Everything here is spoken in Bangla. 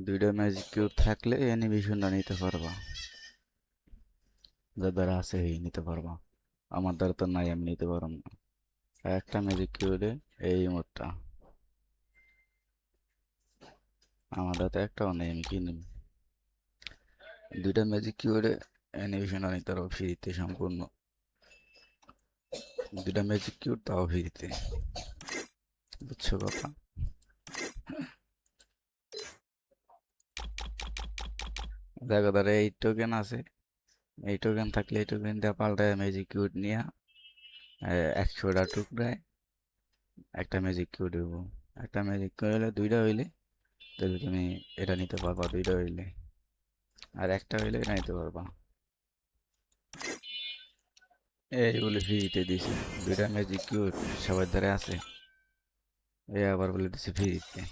দুইটা ম্যাজিক কিউব থাকলে অ্যানিমেশনটা নিতে পারবা, যার দ্বারা আছে এই নিতে পারবা। আমার দ্বারা তো নাই, আমি নিতে পারবো না। একটা ম্যাজিক কিউবে এই মোটটা, আমার দ্বারা তো একটাও নেই, আমি কি নিব? দুইটা ম্যাজিক কিউবে অ্যানিমেশনটা নিতে পারবো ফ্রিতে সম্পূর্ণ। দুইটা ম্যাজিক কিউব তাও ফ্রিতে, বুঝছো কথা? দেখো ধরো এই টোকেন আছে, এই টোকেন থাকলে এই টোকেন দিয়ে পাল্টায় ম্যাজিক কিউব নিয়ে 100টা টুকরায় একটা ম্যাজিক কিউব দেবো। একটা ম্যাজিক কিউব হলে দুইটা হইলে তাহলে তুমি এটা নিতে পারবা, দুইটা হইলে। আর একটা হইলে এটা নিতে পারবা। এইগুলো ফ্রিতে দিছে, দুইটা ম্যাজিক কিউব সবার দ্বারা আছে, এ আবার বলে দিছে ফ্রিতে।